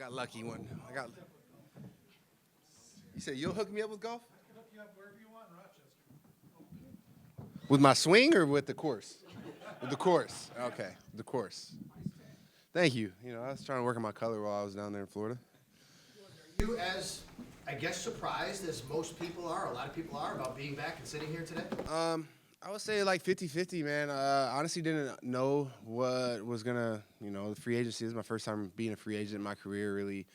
got lucky one. I got. You said you'll hook me up with golf? I can hook you up wherever you want in Rochester. With my swing or with the course? With the course. Okay, the course. Thank you. You know, I was trying to work on my color while I was down there in Florida. You as, I guess, surprised as most people are, a lot of people are, about being back and sitting here today? I would say like 50-50, man. Honestly didn't know what was gonna, the free agency. This is my first time being a free agent in my career, really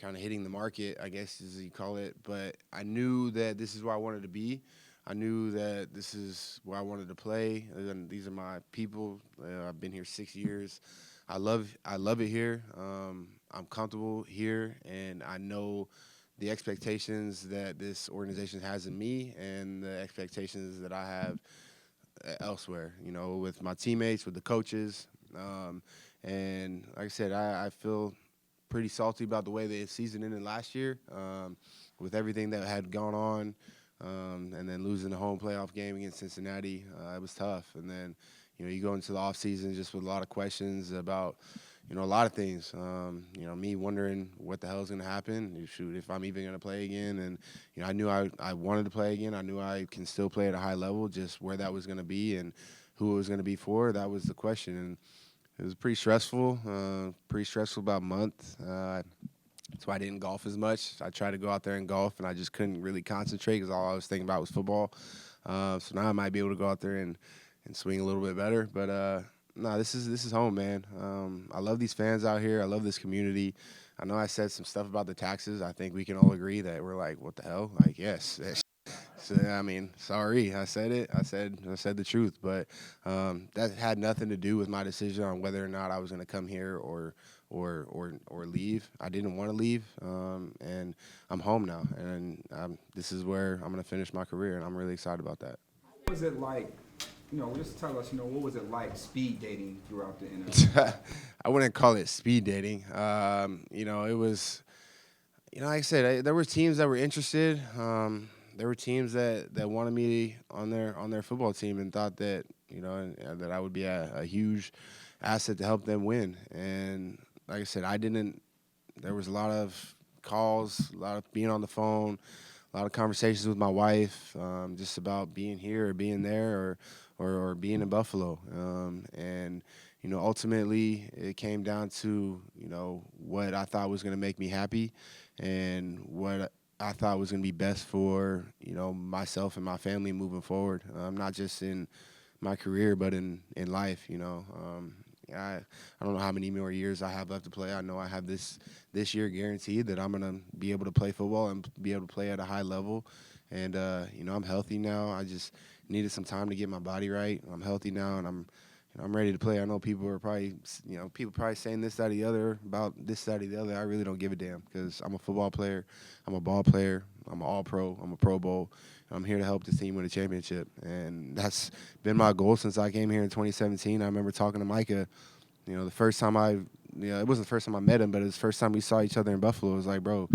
kind of hitting the market, I guess as you call it. But I knew that this is where I wanted to be. I knew that this is where I wanted to play. And these are my people. I've been here 6 years. I love it here. I'm comfortable here, and I know the expectations that this organization has in me and the expectations that I have elsewhere, with my teammates, with the coaches. And like I said, I feel pretty salty about the way the season ended last year, with everything that had gone on, and then losing the home playoff game against Cincinnati. It was tough. And then, you go into the offseason just with a lot of questions about, a lot of things. Me wondering what the hell is going to happen. Shoot, if I'm even going to play again. And, I knew I wanted to play again. I knew I can still play at a high level. Just where that was going to be and who it was going to be for, that was the question. And it was pretty stressful about a month. That's why I didn't golf as much. I tried to go out there and golf, and I just couldn't really concentrate because all I was thinking about was football. So now I might be able to go out there and swing a little bit better. But no, this is home, man. I love these fans out here. I love this community. I know I said some stuff about the taxes. I think we can all agree that we're like, what the hell? Like, yes. So, I mean, sorry, I said it. I said the truth. But that had nothing to do with my decision on whether or not I was going to come here or leave. I didn't want to leave, and I'm home now. And this is where I'm going to finish my career, and I'm really excited about that. What was it like? Just tell us, what was it like speed dating throughout the NFL? I wouldn't call it speed dating. It was, like I said, there were teams that were interested. There were teams that wanted me on their football team and thought that, that I would be a huge asset to help them win. And like I said, there was a lot of calls, a lot of being on the phone, a lot of conversations with my wife, just about being here or being there or being in Buffalo. And, ultimately it came down to, what I thought was going to make me happy and what I thought was going to be best for, myself and my family moving forward, not just in my career, but in life, I don't know how many more years I have left to play. I know I have this year guaranteed that I'm going to be able to play football and be able to play at a high level. And, I'm healthy now. I just needed some time to get my body right. I'm healthy now, and I'm ready to play. I know people are probably, saying this, that, or the other about this, that, or the other. I really don't give a damn because I'm a football player. I'm a ball player. I'm an all-pro. I'm a Pro Bowl. I'm here to help the team win a championship, and that's been my goal since I came here in 2017. I remember talking to Micah, the first time it wasn't the first time I met him, but it was the first time we saw each other in Buffalo. It was like, bro,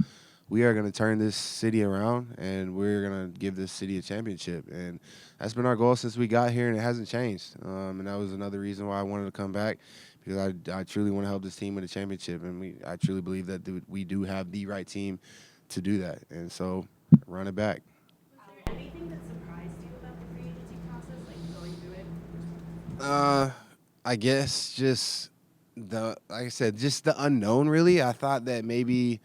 we are going to turn this city around, and we're going to give this city a championship. And that's been our goal since we got here, and it hasn't changed. And that was another reason why I wanted to come back, because I truly want to help this team win a championship, and I truly believe that we do have the right team to do that. And so run it back. Was there anything that surprised you about the free agency process, like going through it? I guess just like I said, just the unknown, really. I thought that maybe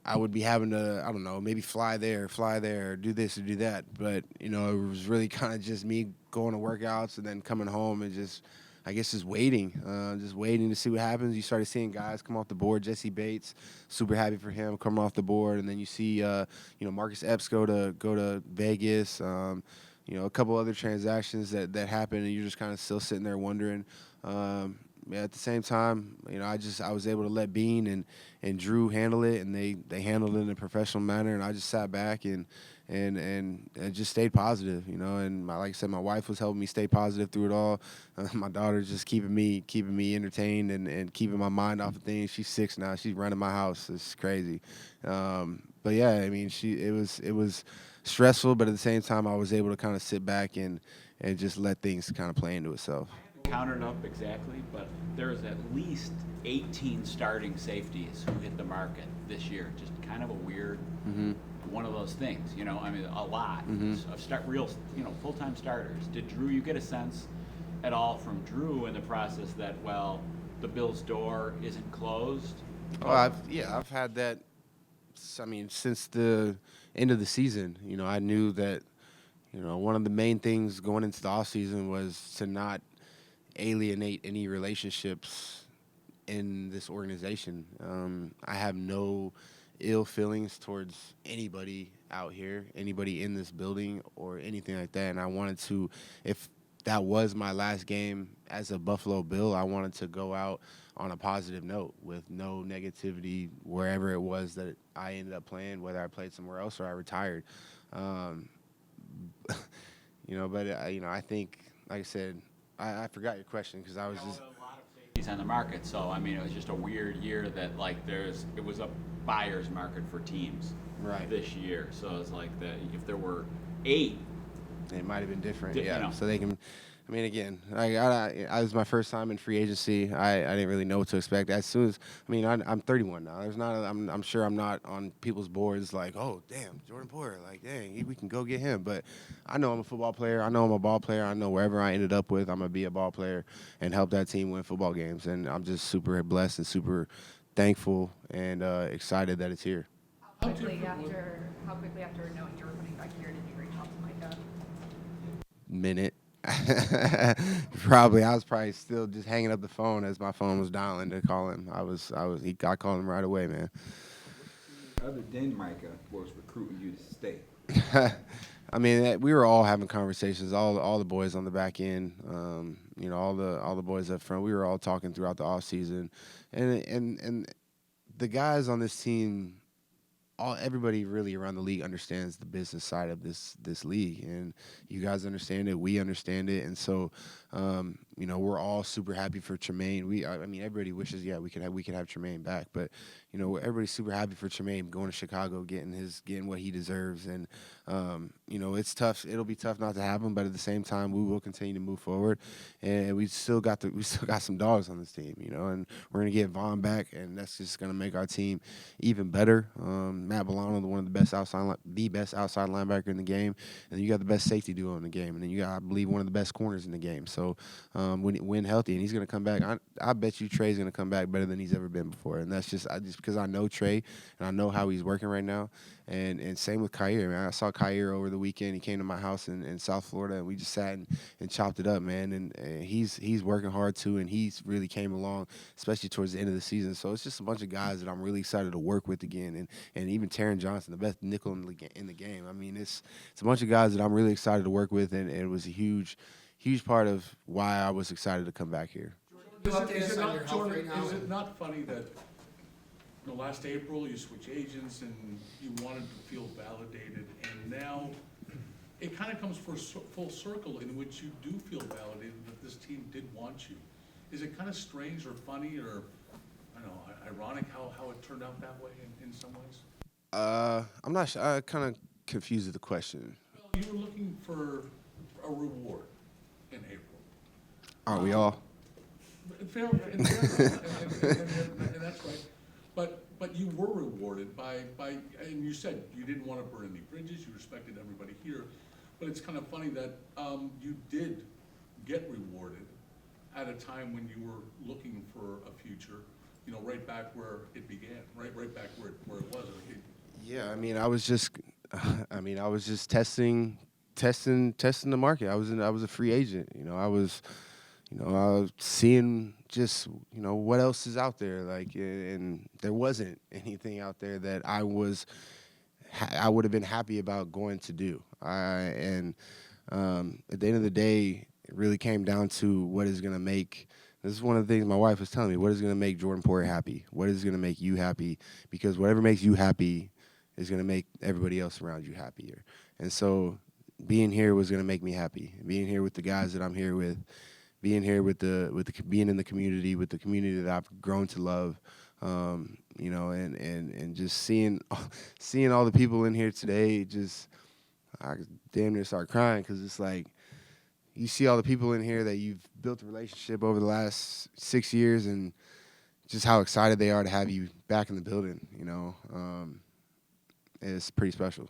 I would be having to, I don't know, maybe fly there, do this or do that. But, it was really kind of just me going to workouts and then coming home and just waiting to see what happens. You started seeing guys come off the board. Jesse Bates, super happy for him coming off the board. And then you see, Marcus Epps go to Vegas. A couple other transactions that happened, and you're just kind of still sitting there wondering. At the same time, I was able to let Bean and Drew handle it, and they handled it in a professional manner, and I just sat back and just stayed positive, And like I said, my wife was helping me stay positive through it all. My daughter's just keeping me entertained and keeping my mind off of things. She's 6 now. She's running my house. It's crazy. But yeah, I mean, it was stressful, but at the same time, I was able to kind of sit back and just let things kind of play into itself. counted up exactly, but there's at least 18 starting safeties who hit the market this year. Just kind of a weird one of those things, you know. I mean, a lot of real, you know, full-time starters. Did Drew? You get a sense at all from Drew in the process that, well, the Bills' door isn't closed? Oh, I've had that. I mean, since the end of the season, you know, I knew that, you know, one of the main things going into the offseason was to not alienate any relationships in this organization. I have no ill feelings towards anybody out here, anybody in this building or anything like that. And I wanted to, if that was my last game as a Buffalo Bill, I wanted to go out on a positive note with no negativity wherever it was that I ended up playing, whether I played somewhere else or I retired. You know, but you know, I think, like I said, I forgot your question because I was just. A lot of safeties on the market, so I mean, it was just a weird year that like it was a buyer's market for teams Right. this year. So it's like that if there were 8. It might have been different, You yeah. know. So they can. I mean, again, I was my first time in free agency. I didn't really know what to expect. As soon as, I mean, I'm 31 now. There's not. I'm sure I'm not on people's boards like, oh, damn, Jordan Poyer, like, dang, we can go get him. But I know I'm a football player. I know I'm a ball player. I know wherever I ended up with, I'm gonna be a ball player and help that team win football games. And I'm just super blessed and super thankful and excited that it's here. How quickly after knowing you were coming back here did you reach out to Micah? Minute. I was probably still just hanging up the phone as my phone was dialing to call him. I called him right away, man. Other than Micah was recruiting you to stay. I mean, we were all having conversations. All the boys on the back end, you know, all the boys up front. We were all talking throughout the off season, and the guys on this team. Everybody really around the league understands the business side of this league, and you guys understand it. We understand it, and so you know, we're all super happy for Tremaine. I mean, everybody wishes, we could have Tremaine back, but you know, everybody's super happy for Tremaine going to Chicago, getting what he deserves, and you know, it's tough. It'll be tough not to have him, but at the same time, we will continue to move forward, and we still got some dogs on this team, you know, and we're gonna get Vaughn back, and that's just gonna make our team even better. Matt Bolano, one of the best outside linebacker in the game, and you got the best safety duo in the game, and then you got, I believe, one of the best corners in the game. So when healthy, and he's going to come back, I bet you Trey's going to come back better than he's ever been before, and that's just because I know Trey and I know how he's working right now, and same with Kyer, man. I saw Kyer over the weekend. He came to my house in South Florida, and we just sat and chopped it up, man. And he's working hard too, and he's really came along, especially towards the end of the season. So it's just a bunch of guys that I'm really excited to work with again, and even Taron Johnson, the best nickel in the game. I mean, it's a bunch of guys that I'm really excited to work with, and it was a huge part of why I was excited to come back here. You update us on your health Jordan, right now? is it not funny that, you know, last April you switch agents and you wanted to feel validated, and now it kind of comes full circle in which you do feel validated that this team did want you. Is it kind of strange or funny or, I don't know, ironic how it turned out that way in some ways? I'm not sure. I kind of confused with the question. Well, you were looking for a reward in April. Aren't we all? Fair, and that's right. But you were rewarded by, and you said you didn't want to burn any bridges. You respected everybody here, but it's kind of funny that you did get rewarded at a time when you were looking for a future. You know, right back where it began, right back where it was. Yeah, I mean, I was just testing the market. I was a free agent. You know, I was seeing just, you know, what else is out there. Like, and there wasn't anything out there that I would have been happy about going to do. At the end of the day, it really came down to what is going to make. This is one of the things my wife was telling me. What is going to make Jordan Poyer happy? What is going to make you happy? Because whatever makes you happy is going to make everybody else around you happier. And so being here was going to make me happy. Being here with the guys that I'm here with, being here being in the community, with the community that I've grown to love, you know, and just seeing all the people in here today, I damn near start crying because it's like, you see all the people in here that you've built a relationship over the last 6 years, and just how excited they are to have you back in the building. It's pretty special.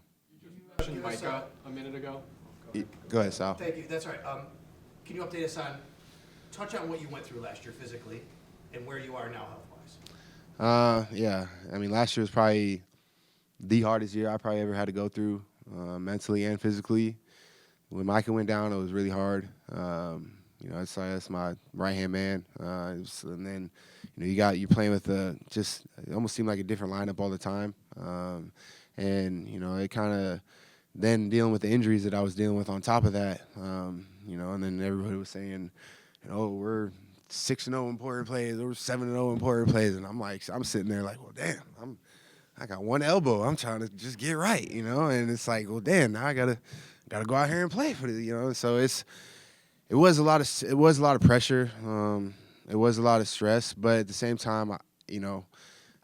Question Micah a minute ago. Go ahead, Sal. Thank you, that's all right. Can you update us touch on what you went through last year physically and where you are now health-wise? Yeah. I mean, last year was probably the hardest year I probably ever had to go through, mentally and physically. When Micah went down, it was really hard. That's my right-hand man. And then, you're playing with it almost seemed like a different lineup all the time. It kind of then dealing with the injuries that I was dealing with on top of that, and then everybody was saying, we're 6-0 in Poyer plays, or 7-0 in Poyer plays, and I'm sitting there like, well, damn, I got one elbow, I'm trying to just get right, and it's like, well, damn, now I gotta go out here and play for the, so it was a lot of pressure, it was a lot of stress, but at the same time,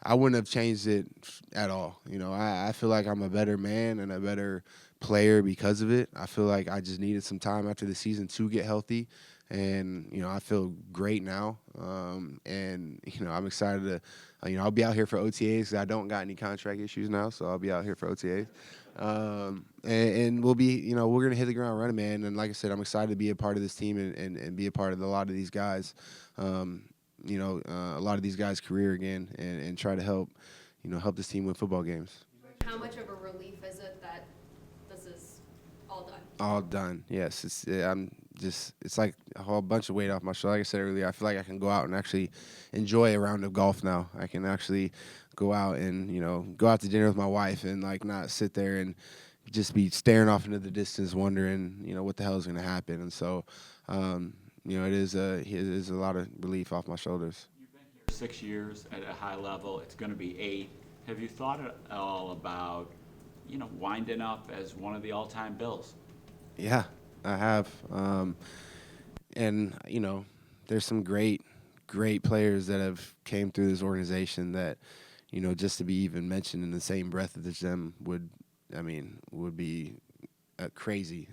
I wouldn't have changed it at all. I feel like I'm a better man and a better player because of it. I feel like I just needed some time after the season to get healthy, and I feel great now. I'm excited to, I'll be out here for OTAs because I don't got any contract issues now, so I'll be out here for OTAs. And we'll be, we're gonna hit the ground running, man. And like I said, I'm excited to be a part of this team and be a part of a lot of these guys. A lot of these guys' career again, and try to help this team win football games. How much of a relief is it that this is all done? All done, yes. It's like a whole bunch of weight off my shoulder. Like I said earlier, I feel like I can go out and actually enjoy a round of golf now. I can actually go out and, go out to dinner with my wife and not sit there and just be staring off into the distance wondering, what the hell is going to happen. And so, it is a lot of relief off my shoulders. You've been here 6 years at a high level. It's going to be 8. Have you thought at all about, winding up as one of the all-time Bills? Yeah, I have. There's some great players that have came through this organization that, just to be even mentioned in the same breath as them would be crazy.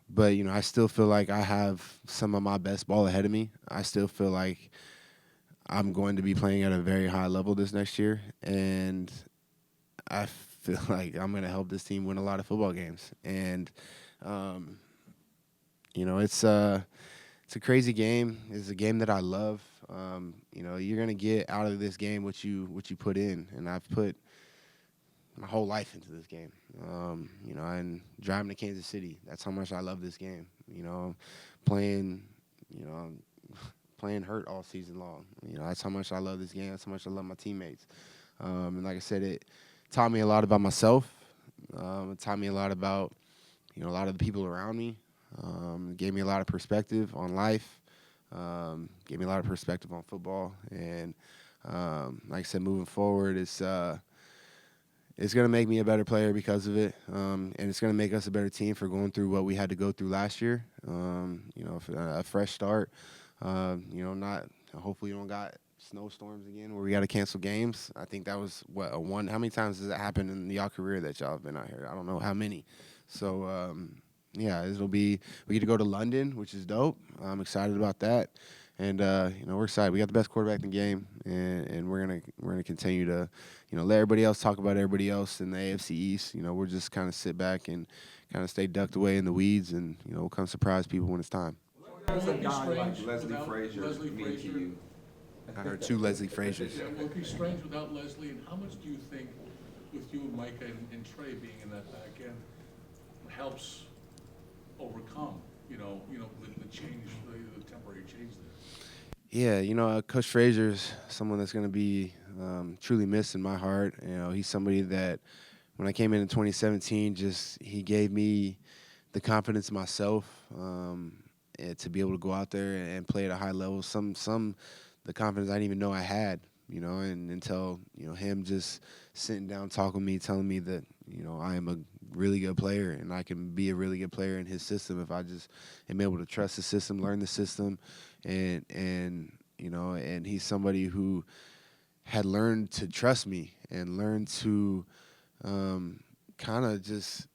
But, I still feel like I have some of my best ball ahead of me. I still feel like I'm going to be playing at a very high level this next year, and I feel like I'm going to help this team win a lot of football games. And, it's a crazy game. It's a game that I love. You're going to get out of this game what you put in, and I've put my whole life into this game. And driving to Kansas City, that's how much I love this game. Playing hurt all season long. That's how much I love this game. That's how much I love my teammates. And like I said, it taught me a lot about myself. It taught me a lot about, a lot of the people around me. It gave me a lot of perspective on life. Gave me a lot of perspective on football. And like I said, moving forward, it's going to make me a better player because of it, and it's going to make us a better team for going through what we had to go through last year. A fresh start. Hopefully you don't got snowstorms again where we got to cancel games. I think that was how many times has that happened in y'all career that y'all have been out here? I don't know how many. So we get to go to London, which is dope. I'm excited about that. And we're excited. We got the best quarterback in the game, and we're gonna continue to, let everybody else talk about everybody else in the AFC East. We're just kind of sit back and kind of stay ducked away in the weeds, and we'll come surprise people when it's time. Does a Would it be guy like strange Leslie without Frazier Leslie mean to Frazier? you? I heard 2 Leslie Fraziers. Yeah, will it be strange without Leslie, and how much do you think, with you and Micah and Trey being in that back end, helps overcome, the change, the temporary change there? Yeah, Coach Frazier's someone that's going to be truly missed in my heart. He's somebody that when I came in 2017, he gave me the confidence in myself to be able to go out there and play at a high level. The confidence I didn't even know I had, and until, him just sitting down, talking with me, telling me that, I am a really good player and I can be a really good player in his system if I just am able to trust the system, learn the system, and he's somebody who had learned to trust me and learned to kind of just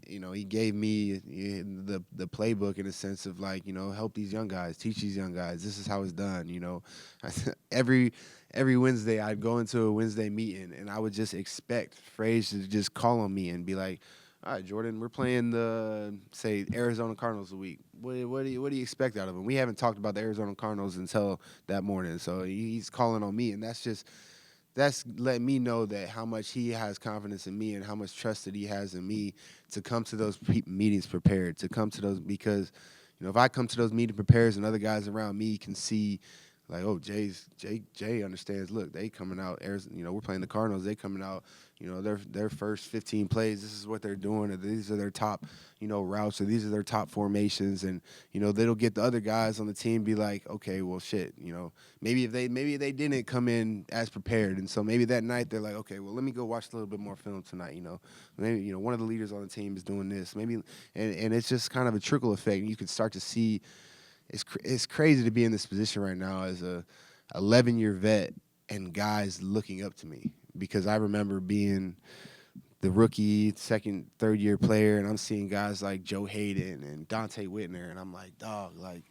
he gave me the playbook in a sense of like, help these young guys, teach these young guys. This is how it's done. Every Wednesday I'd go into a Wednesday meeting and I would just expect Frage to just call on me and be like, all right, Jordan, we're playing the, say, Arizona Cardinals a week. What do you expect out of them? We haven't talked about the Arizona Cardinals until that morning, so he's calling on me, and that's letting me know that how much he has confidence in me and how much trust that he has in me to come to those meetings prepared, to come to those, because if I come to those meeting prepared and other guys around me can see, like, oh, Jay understands. Look, they coming out. We're playing the Cardinals. They coming out. Their first 15 plays. This is what they're doing. Or these are their top, routes. Or these are their top formations. And they'll get the other guys on the team be like, okay, well, shit. Maybe they didn't come in as prepared, and so maybe that night they're like, okay, well, let me go watch a little bit more film tonight. Maybe one of the leaders on the team is doing this. Maybe, and it's just kind of a trickle effect. And you can start to see. It's crazy to be in this position right now as a 11-year vet and guys looking up to me, because I remember being the rookie, second, third-year player, and I'm seeing guys like Joe Hayden and Dante Whitner, and I'm like, dog, like,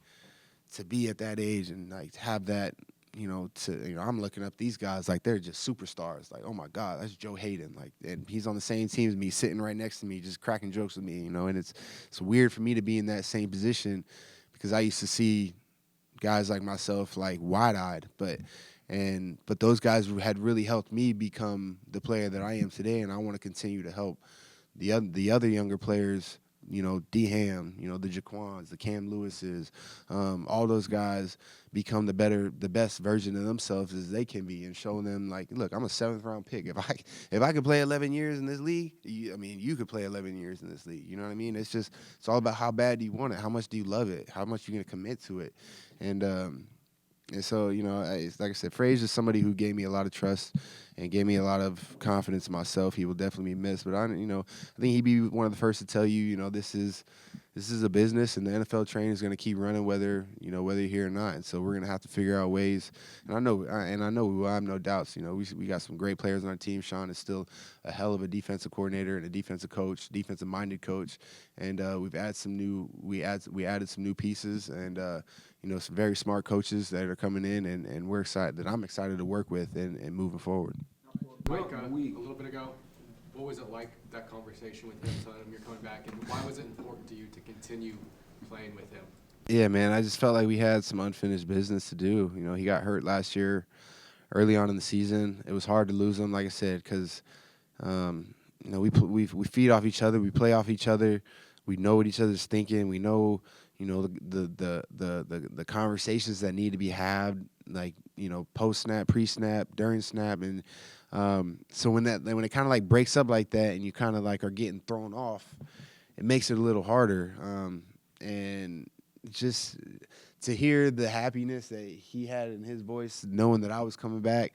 to be at that age and like to have that, I'm looking up these guys like they're just superstars. Like, oh my God, that's Joe Hayden. Like, and he's on the same team as me, sitting right next to me, just cracking jokes with me, and it's weird for me to be in that same position, because I used to see guys like myself like wide-eyed, but those guys had really helped me become the player that I am today, and I want to continue to help the other younger players, D Ham, the Jaquans, the Cam Lewises, all those guys become the best version of themselves as they can be, and show them like, look, I'm a 7th-round pick. If I could play 11 years in this league, you could play 11 years in this league. You know what I mean? It's all about how bad do you want it, how much do you love it, how much you're gonna commit to it, and so, like I said, Frage is somebody who gave me a lot of trust and gave me a lot of confidence in myself. He will definitely be missed, but I think he'd be one of the first to tell you, this is a business, and the NFL train is going to keep running whether you're here or not. And so we're going to have to figure out ways. And I know we will. I have no doubts. We got some great players on our team. Sean is still a hell of a defensive coordinator and a defensive coach, defensive-minded coach. And we added some new pieces, and some very smart coaches that are coming in, and we're excited. That I'm excited to work with and moving forward. Micah, a little bit ago, what was it like, that conversation with him, telling him you're coming back, and why was it important to you to continue playing with him? Yeah, man, I just felt like we had some unfinished business to do. He got hurt last year, early on in the season. It was hard to lose him, like I said, because we feed off each other, we play off each other, we know what each other's thinking, we know the conversations that need to be had, like post snap, pre snap, during snap, and so when it kind of like breaks up like that, and you kind of like are getting thrown off, it makes it a little harder, and just to hear the happiness that he had in his voice, knowing that I was coming back,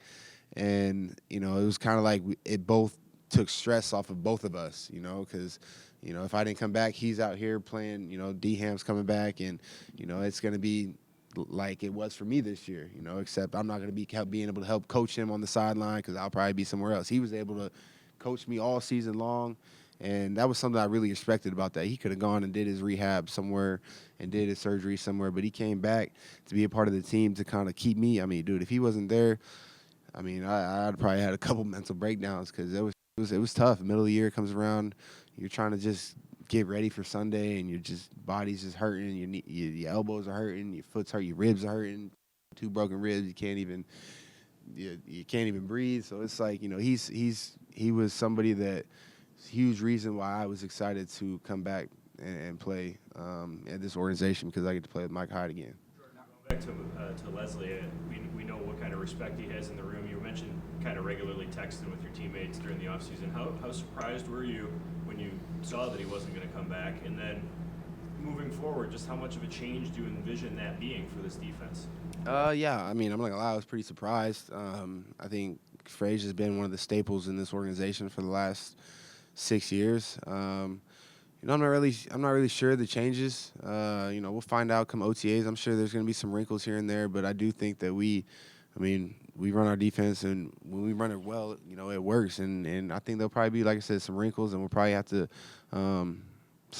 and it was kind of like it both took stress off of both of us, because if I didn't come back, he's out here playing, D Ham's coming back, and it's going to be like it was for me this year, except I'm not going to be being able to help coach him on the sideline, because I'll probably be somewhere else. He was able to coach me all season long, and that was something I really respected about that. He could have gone and did his rehab somewhere and did his surgery somewhere, but he came back to be a part of the team to kind of keep me. I mean, dude, if he wasn't there, I'd probably had a couple mental breakdowns, because it was tough. Middle of the year comes around, you're trying to just get ready for Sunday, and body's just hurting, your elbows are hurting, your foot's hurt, your ribs are hurting, 2 broken ribs, you can't even breathe. So it's like, he was somebody that huge reason why I was excited to come back and play at this organization, because I get to play with Mike Hyde again. Back to Leslie, we know what kind of respect he has in the room. You mentioned kind of regularly texting with your teammates during the offseason. How surprised were you when you saw that he wasn't going to come back? And then moving forward, just how much of a change do you envision that being for this defense? Yeah, I'm not going to lie, I was pretty surprised. I think Frage has been one of the staples in this organization for the last 6 years. I'm not really sure of the changes. We'll find out come OTAs. I'm sure there's going to be some wrinkles here and there, but I do think that we run our defense, and when we run it well, it works. And I think there'll probably be, like I said, some wrinkles, and we'll probably have to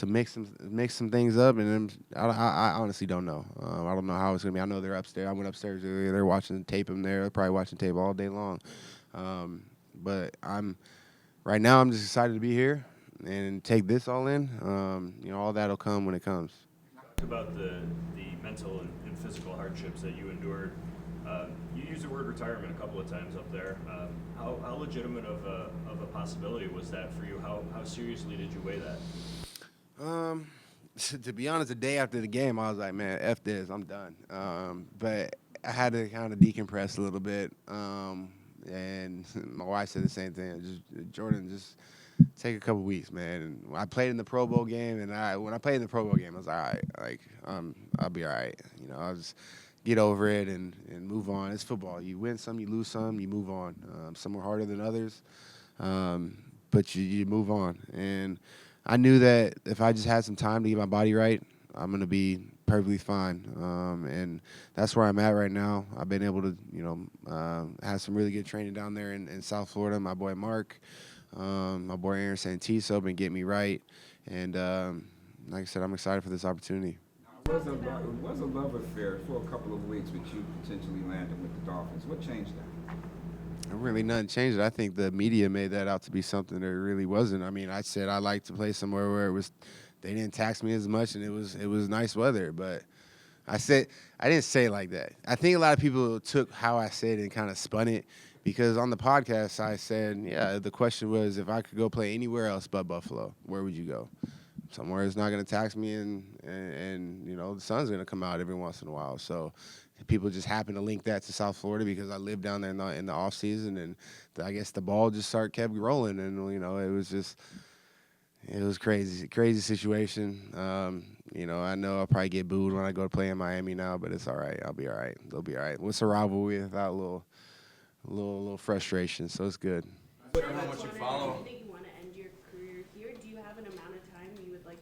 mix some things up, and then I honestly don't know. I don't know how it's gonna be. I know they're upstairs. I went upstairs earlier. They're watching tape. They're probably watching tape all day long. But right now I'm just excited to be here and take this all in. All that'll come when it comes. Talk about the mental and physical hardships that you endured. You used the word retirement a couple of times up there. How legitimate of a possibility was that for you? How seriously did you weigh that? To be honest, the day after the game, I was like, man, F this, I'm done. But I had to kind of decompress a little bit. And my wife said the same thing. Jordan, just take a couple weeks, man. And I played in the Pro Bowl game, and when I played in the Pro Bowl game, I was all right. Like, I'll be all right. I'll just get over it and move on. It's football. You win some, you lose some, you move on. Some were harder than others, but you move on. And I knew that if I just had some time to get my body right, I'm going to be perfectly fine. And that's where I'm at right now. I've been able to, have some really good training down there in South Florida. My boy Mark, my boy Aaron Santiso been getting me right. And like I said, I'm excited for this opportunity. It was a love affair for a couple of weeks, which you potentially landed with the Dolphins. What changed that? Really nothing changed it. I think the media made that out to be something that it really wasn't. I mean, I said I like to play somewhere where they didn't tax me as much and it was nice weather, but I didn't say it like that. I think a lot of people took how I said it and kind of spun it, because on the podcast I said, yeah, the question was, if I could go play anywhere else but Buffalo, where would you go? Somewhere that's not going to tax me, and the sun's going to come out every once in a while. So people just happen to link that to South Florida because I lived down there in the off season, and I guess the ball just kept rolling, and it was crazy situation. I know I'll probably get booed when I go to play in Miami now, but it's all right. I'll be all right. They'll be all right. What's a rivalry without a little frustration? So it's good. I don't know how much you follow. Do you think you want to end your career here? Do you have an amount of time you would like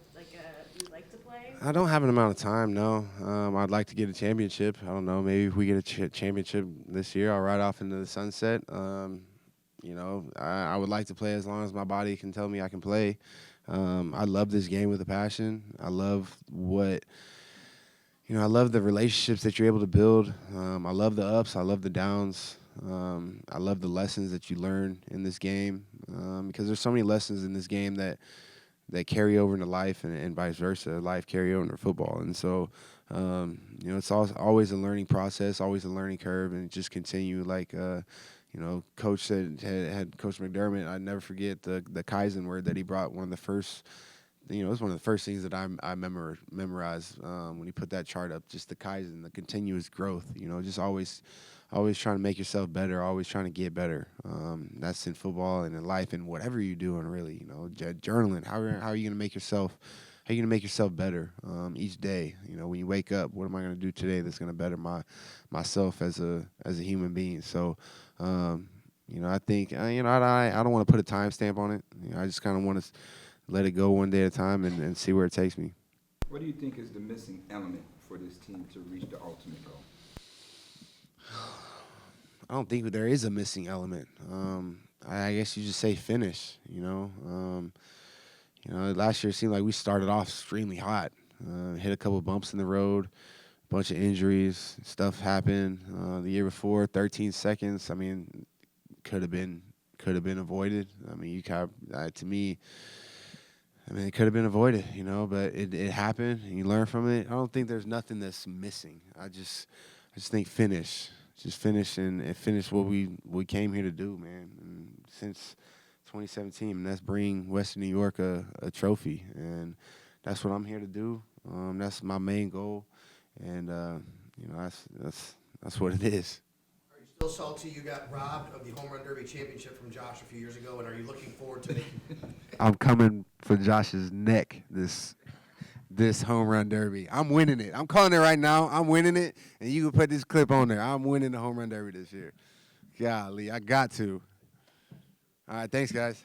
to play? I don't have an amount of time, no. I'd like to get a championship. I don't know. Maybe if we get a championship this year, I'll ride off into the sunset. I would like to play as long as my body can tell me I can play. I love this game with a passion. I love I love the relationships that you're able to build. I love the ups. I love the downs. I love the lessons that you learn in this game, because there's so many lessons in this game that carry over into life, and vice versa. Life carry over into football. And so, it's always a learning process, always a learning curve, and just continue like, Coach said, had Coach McDermott, I'd never forget the Kaizen word that he brought. One of the first, it was one of the first things that I memorized when he put that chart up, just the Kaizen, the continuous growth, just always trying to make yourself better, always trying to get better. That's in football and in life and whatever you're doing, really. Journaling. How are you gonna make yourself? How are you gonna make yourself better each day? When you wake up, what am I gonna do today that's gonna better myself as a human being? So, I think I don't want to put a timestamp on it. I just kind of want to let it go one day at a time and see where it takes me. What do you think is the missing element for this team to reach the ultimate goal? I don't think there is a missing element. I guess you just say finish. Last year it seemed like we started off extremely hot. Hit a couple bumps in the road, a bunch of injuries, stuff happened. The year before, 13 seconds. I mean, could have been avoided. I mean, to me. I mean, it could have been avoided, but it happened, and you learn from it. I don't think there's nothing that's missing. I just think finish. Just finish and finish what we came here to do, man. And since 2017, and that's bring Western New York a trophy, and that's what I'm here to do. That's my main goal, and that's what it is. Are you still salty you got robbed of the Home Run Derby championship from Josh a few years ago, and are you looking forward to making? I'm coming for Josh's neck this home run derby. I'm winning it. I'm calling it right now. I'm winning it, and you can put this clip on there. I'm winning the home run derby this year. Golly, I got to. All right, thanks, guys.